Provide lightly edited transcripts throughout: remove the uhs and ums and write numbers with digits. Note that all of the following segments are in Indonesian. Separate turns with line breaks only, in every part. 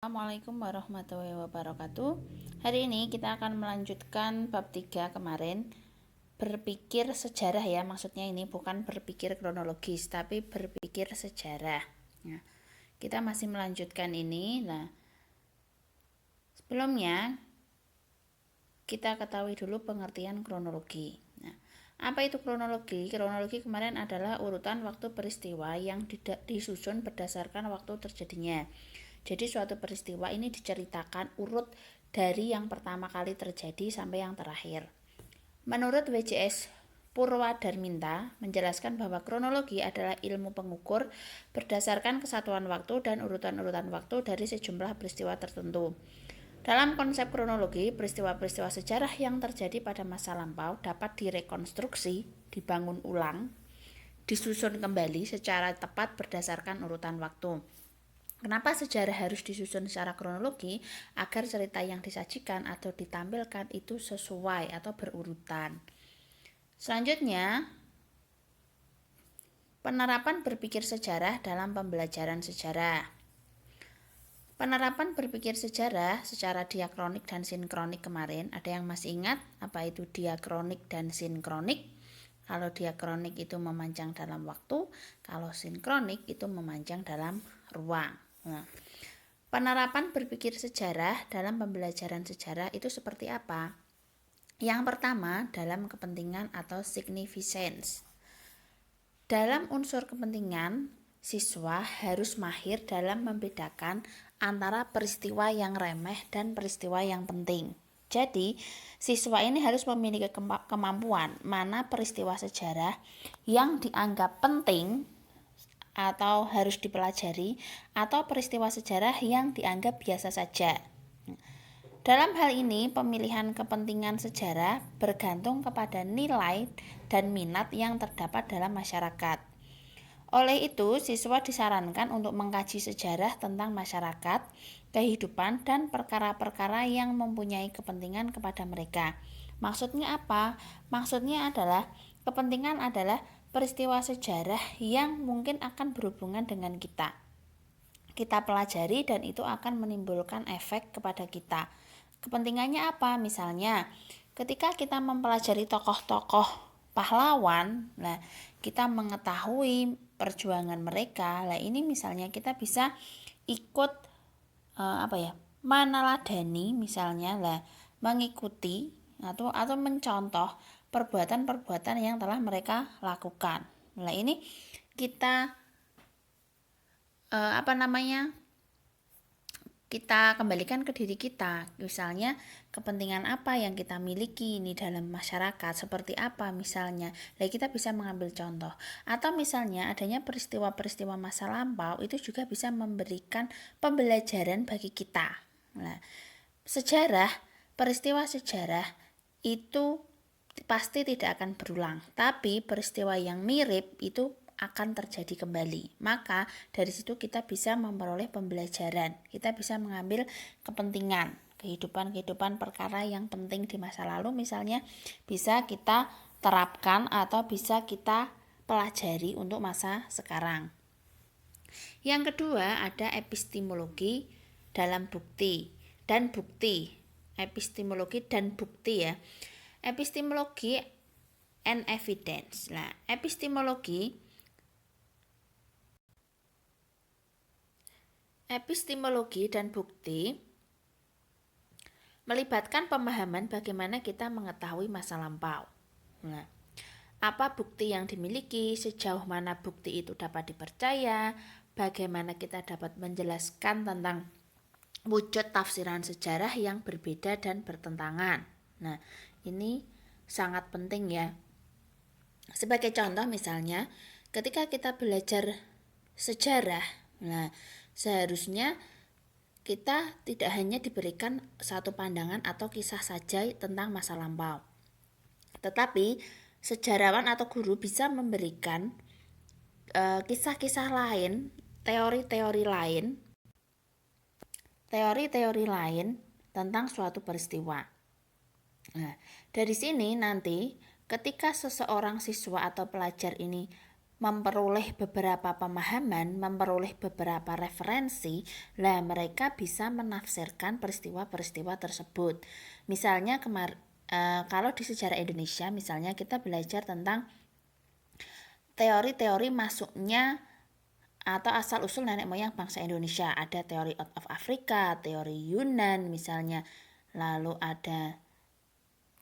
Assalamualaikum warahmatullahi wabarakatuh. Hari ini kita akan melanjutkan bab 3 kemarin, berpikir sejarah ya. Maksudnya ini bukan berpikir kronologis, tapi berpikir sejarah. Nah, kita masih melanjutkan ini. Nah, sebelumnya kita ketahui dulu pengertian kronologi. Nah, apa itu kronologi? Kronologi kemarin adalah urutan waktu peristiwa yang disusun berdasarkan waktu terjadinya. Jadi suatu peristiwa ini diceritakan urut dari yang pertama kali terjadi sampai yang terakhir. Menurut WJS Purwadarminta menjelaskan bahwa kronologi adalah ilmu pengukur berdasarkan kesatuan waktu dan urutan-urutan waktu dari sejumlah peristiwa tertentu. Dalam konsep kronologi, peristiwa-peristiwa sejarah yang terjadi pada masa lampau dapat direkonstruksi, dibangun ulang, disusun kembali secara tepat berdasarkan urutan waktu. Kenapa sejarah harus disusun secara kronologi? Agar cerita yang disajikan atau ditampilkan itu sesuai atau berurutan. Selanjutnya, penerapan berpikir sejarah dalam pembelajaran sejarah. Penerapan berpikir sejarah secara diakronik dan sinkronik kemarin, ada yang masih ingat apa itu diakronik dan sinkronik? Kalau diakronik itu memanjang dalam waktu, kalau sinkronik itu memanjang dalam ruang. Nah, penerapan berpikir sejarah dalam pembelajaran sejarah itu seperti apa? Yang pertama, dalam kepentingan atau significance. Dalam unsur kepentingan, siswa harus mahir dalam membedakan antara peristiwa yang remeh dan peristiwa yang penting. Jadi, siswa ini harus memiliki kemampuan mana peristiwa sejarah yang dianggap penting atau harus dipelajari, atau peristiwa sejarah yang dianggap biasa saja. Dalam hal ini, pemilihan kepentingan sejarah bergantung kepada nilai dan minat yang terdapat dalam masyarakat. Oleh itu, siswa disarankan untuk mengkaji sejarah tentang masyarakat, kehidupan, dan perkara-perkara yang mempunyai kepentingan kepada mereka. Maksudnya apa? Maksudnya adalah, kepentingan adalah peristiwa sejarah yang mungkin akan berhubungan dengan kita. Kita pelajari dan itu akan menimbulkan efek kepada kita. Kepentingannya apa? Misalnya, ketika kita mempelajari tokoh-tokoh pahlawan, nah kita mengetahui perjuangan mereka. Lah ini misalnya kita bisa ikut meneladani misalnya lah, mengikuti atau mencontoh perbuatan-perbuatan yang telah mereka lakukan. Nah, ini kita kita kembalikan ke diri kita. Misalnya, kepentingan apa yang kita miliki ini dalam masyarakat, seperti apa misalnya. Nah, kita bisa mengambil contoh. Atau misalnya adanya peristiwa-peristiwa masa lampau itu juga bisa memberikan pembelajaran bagi kita. Nah, peristiwa sejarah itu pasti tidak akan berulang, tapi peristiwa yang mirip itu akan terjadi kembali. Maka dari situ kita bisa memperoleh pembelajaran, kita bisa mengambil kepentingan kehidupan perkara yang penting di masa lalu, misalnya bisa kita terapkan atau bisa kita pelajari untuk masa sekarang. Yang kedua, ada epistemologi dalam bukti dan bukti. Epistemologi dan bukti ya. Epistemologi and evidence. Nah, epistemologi dan bukti melibatkan pemahaman bagaimana kita mengetahui masa lampau. Nah, apa bukti yang dimiliki, sejauh mana bukti itu dapat dipercaya, bagaimana kita dapat menjelaskan tentang wujud tafsiran sejarah yang berbeda dan bertentangan. Nah, ini sangat penting ya. Sebagai contoh misalnya, ketika kita belajar sejarah, nah seharusnya kita tidak hanya diberikan satu pandangan atau kisah saja tentang masa lampau, tetapi sejarawan atau guru bisa memberikan kisah-kisah lain, teori-teori lain tentang suatu peristiwa. Nah, dari sini nanti ketika seseorang siswa atau pelajar ini memperoleh beberapa pemahaman, memperoleh beberapa referensi, lah mereka bisa menafsirkan peristiwa-peristiwa tersebut. Misalnya kalau di sejarah Indonesia, misalnya kita belajar tentang teori-teori masuknya atau asal-usul nenek moyang bangsa Indonesia. Ada teori out of Africa, teori Yunan misalnya, lalu ada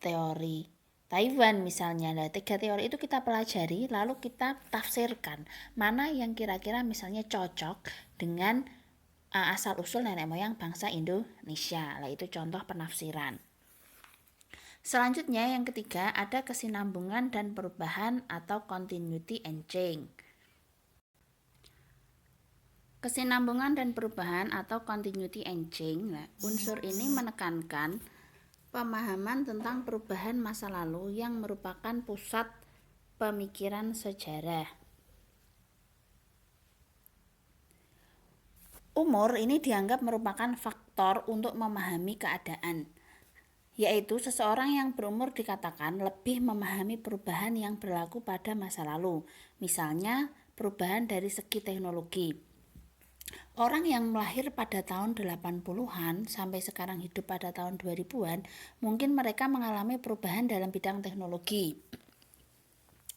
teori Taiwan misalnya. Nah, 3 teori itu kita pelajari lalu kita tafsirkan mana yang kira-kira misalnya cocok dengan asal-usul nenek moyang bangsa Indonesia. Nah, itu contoh penafsiran. Selanjutnya yang ketiga ada kesinambungan dan perubahan atau continuity and change. Kesinambungan dan perubahan atau continuity and change. Nah, unsur ini menekankan pemahaman tentang perubahan masa lalu yang merupakan pusat pemikiran sejarah. Umur ini dianggap merupakan faktor untuk memahami keadaan, yaitu seseorang yang berumur dikatakan lebih memahami perubahan yang berlaku pada masa lalu, misalnya perubahan dari segi teknologi. Orang yang lahir pada tahun 80-an sampai sekarang hidup pada tahun 2000-an, mungkin mereka mengalami perubahan dalam bidang teknologi.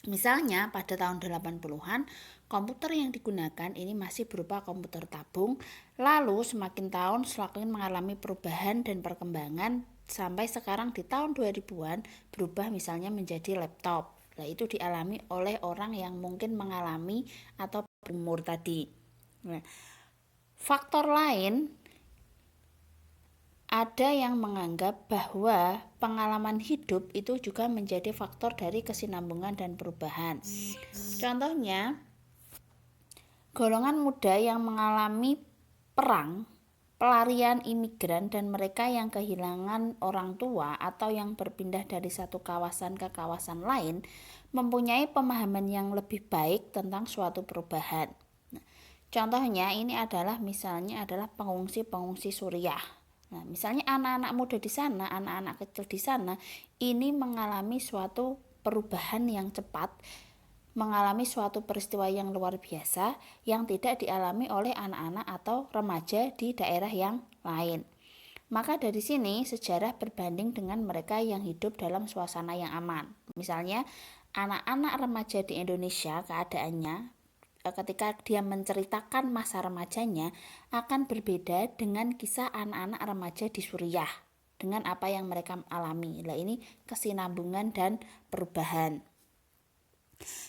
Misalnya pada tahun 80-an, komputer yang digunakan ini masih berupa komputer tabung, lalu semakin tahun semakin mengalami perubahan dan perkembangan sampai sekarang di tahun 2000-an berubah misalnya menjadi laptop. Nah, itu dialami oleh orang yang mungkin mengalami atau berumur tadi. Nah, faktor lain ada yang menganggap bahwa pengalaman hidup itu juga menjadi faktor dari kesinambungan dan perubahan. Contohnya, golongan muda yang mengalami perang, pelarian imigran, dan mereka yang kehilangan orang tua atau yang berpindah dari satu kawasan ke kawasan lain mempunyai pemahaman yang lebih baik tentang suatu perubahan. Contohnya ini adalah pengungsi-pengungsi Suriah. Nah, misalnya anak-anak muda di sana, anak-anak kecil di sana, ini mengalami suatu perubahan yang cepat, mengalami suatu peristiwa yang luar biasa yang tidak dialami oleh anak-anak atau remaja di daerah yang lain. Maka dari sini sejarah berbanding dengan mereka yang hidup dalam suasana yang aman. Misalnya anak-anak remaja di Indonesia keadaannya ketika dia menceritakan masa remajanya akan berbeda dengan kisah anak-anak remaja di Suriah dengan apa yang mereka alami. Nah, ini kesinambungan dan perubahan.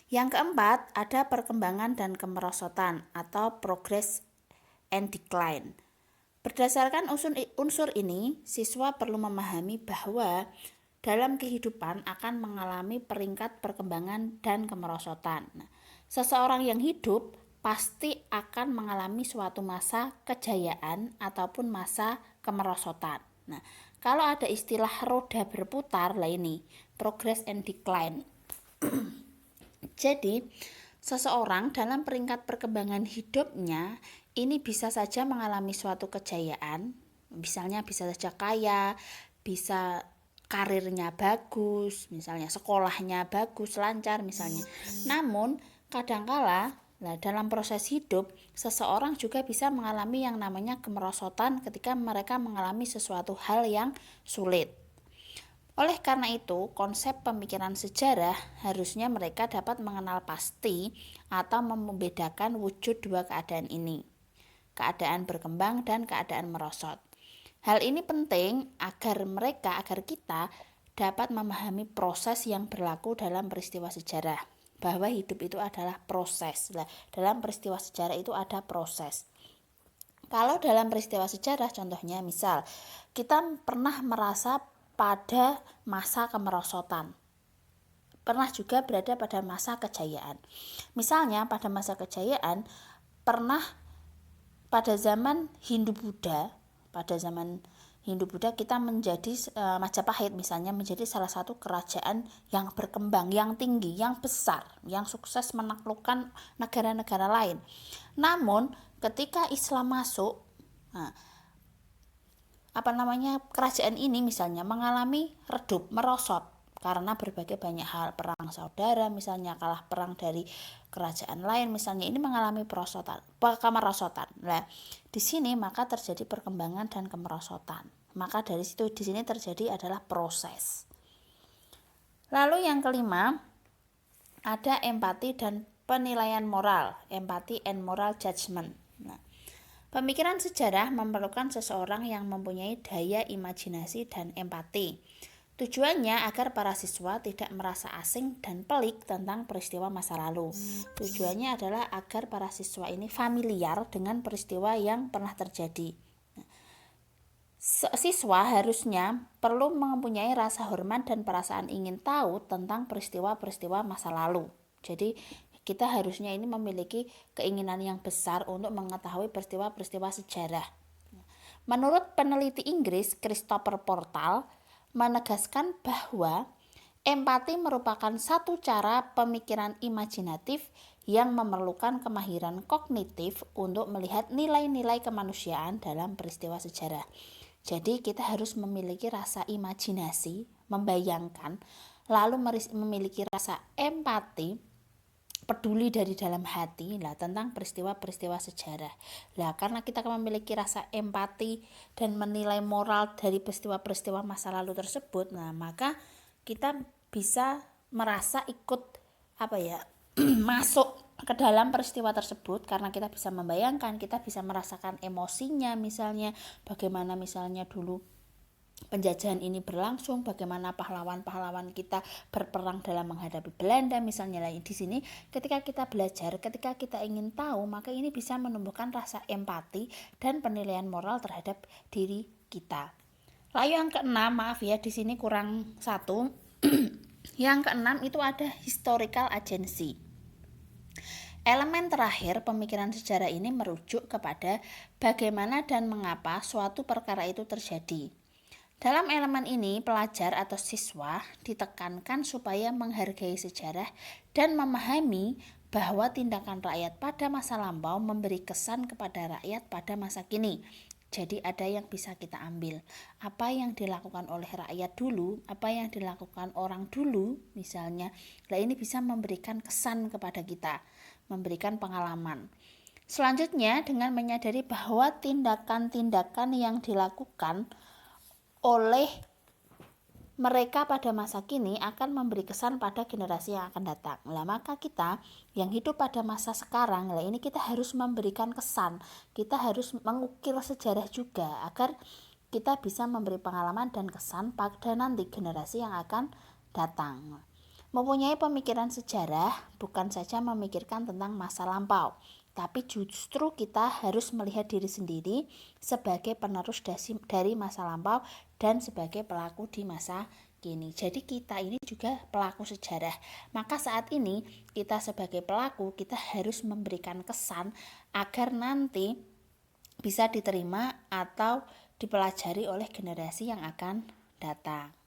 Yang keempat, ada perkembangan dan kemerosotan atau progress and decline. Berdasarkan unsur ini, siswa perlu memahami bahwa dalam kehidupan akan mengalami peringkat perkembangan dan kemerosotan. Seseorang yang hidup pasti akan mengalami suatu masa kejayaan ataupun masa kemerosotan. Nah, kalau ada istilah roda berputar, lah ini progress and decline. Jadi, seseorang dalam peringkat perkembangan hidupnya ini bisa saja mengalami suatu kejayaan, misalnya bisa saja kaya, bisa karirnya bagus, misalnya sekolahnya bagus, lancar misalnya. Namun kadangkala dalam proses hidup seseorang juga bisa mengalami yang namanya kemerosotan ketika mereka mengalami sesuatu hal yang sulit. Oleh karena itu, konsep pemikiran sejarah harusnya mereka dapat mengenal pasti atau membedakan wujud dua keadaan ini, keadaan berkembang dan keadaan merosot. Hal ini penting agar kita dapat memahami proses yang berlaku dalam peristiwa sejarah, bahwa hidup itu adalah proses. Nah, dalam peristiwa sejarah itu ada proses. Kalau dalam peristiwa sejarah, contohnya misal kita pernah merasa pada masa kemerosotan, pernah juga berada pada masa kejayaan. Misalnya pada masa kejayaan pernah pada zaman Hindu-Buddha kita menjadi Majapahit misalnya menjadi salah satu kerajaan yang berkembang, yang tinggi, yang besar, yang sukses menaklukkan negara-negara lain. Namun ketika Islam masuk, kerajaan ini misalnya mengalami redup, merosot karena berbagai banyak hal, perang saudara misalnya, kalah perang dari kerajaan lain misalnya, ini mengalami kemerosotan. Nah, di sini maka terjadi perkembangan dan kemerosotan. Maka dari situ di sini terjadi adalah proses. Lalu yang kelima, ada empati dan penilaian moral, empathy and moral judgment. Nah, pemikiran sejarah memerlukan seseorang yang mempunyai daya imajinasi dan empati. Tujuannya agar para siswa tidak merasa asing dan pelik tentang peristiwa masa lalu. Tujuannya adalah agar para siswa ini familiar dengan peristiwa yang pernah terjadi. Siswa harusnya perlu mempunyai rasa hormat dan perasaan ingin tahu tentang peristiwa-peristiwa masa lalu. Jadi kita harusnya ini memiliki keinginan yang besar untuk mengetahui peristiwa-peristiwa sejarah. Menurut peneliti Inggris Christopher Portal menegaskan bahwa empati merupakan satu cara pemikiran imajinatif yang memerlukan kemahiran kognitif untuk melihat nilai-nilai kemanusiaan dalam peristiwa sejarah. Jadi kita harus memiliki rasa imajinasi, membayangkan, lalu memiliki rasa empati, peduli dari dalam hati lah tentang peristiwa-peristiwa sejarah. Lah karena kita memiliki rasa empati dan menilai moral dari peristiwa-peristiwa masa lalu tersebut, nah maka kita bisa merasa ikut masuk ke dalam peristiwa tersebut karena kita bisa membayangkan, kita bisa merasakan emosinya, misalnya bagaimana misalnya dulu penjajahan ini berlangsung, bagaimana pahlawan-pahlawan kita berperang dalam menghadapi Belanda misalnya. Di sini ketika kita belajar, ketika kita ingin tahu, maka ini bisa menumbuhkan rasa empati dan penilaian moral terhadap diri kita. Lalu yang keenam, maaf ya di sini kurang satu. Yang keenam itu ada historical agency. Elemen terakhir pemikiran sejarah ini merujuk kepada bagaimana dan mengapa suatu perkara itu terjadi. Dalam elemen ini, pelajar atau siswa ditekankan supaya menghargai sejarah dan memahami bahwa tindakan rakyat pada masa lampau memberi kesan kepada rakyat pada masa kini. Jadi ada yang bisa kita ambil. Apa yang dilakukan oleh rakyat dulu, apa yang dilakukan orang dulu misalnya. Nah ini bisa memberikan kesan kepada kita, memberikan pengalaman. Selanjutnya dengan menyadari bahwa tindakan-tindakan yang dilakukan oleh mereka pada masa kini akan memberi kesan pada generasi yang akan datang. Lah maka kita yang hidup pada masa sekarang, lah ini kita harus memberikan kesan. Kita harus mengukir sejarah juga agar kita bisa memberi pengalaman dan kesan pada nanti generasi yang akan datang. Mempunyai pemikiran sejarah bukan saja memikirkan tentang masa lampau, tapi justru kita harus melihat diri sendiri sebagai penerus dari masa lampau dan sebagai pelaku di masa kini. Jadi kita ini juga pelaku sejarah. Maka saat ini kita sebagai pelaku, kita harus memberikan kesan agar nanti bisa diterima atau dipelajari oleh generasi yang akan datang.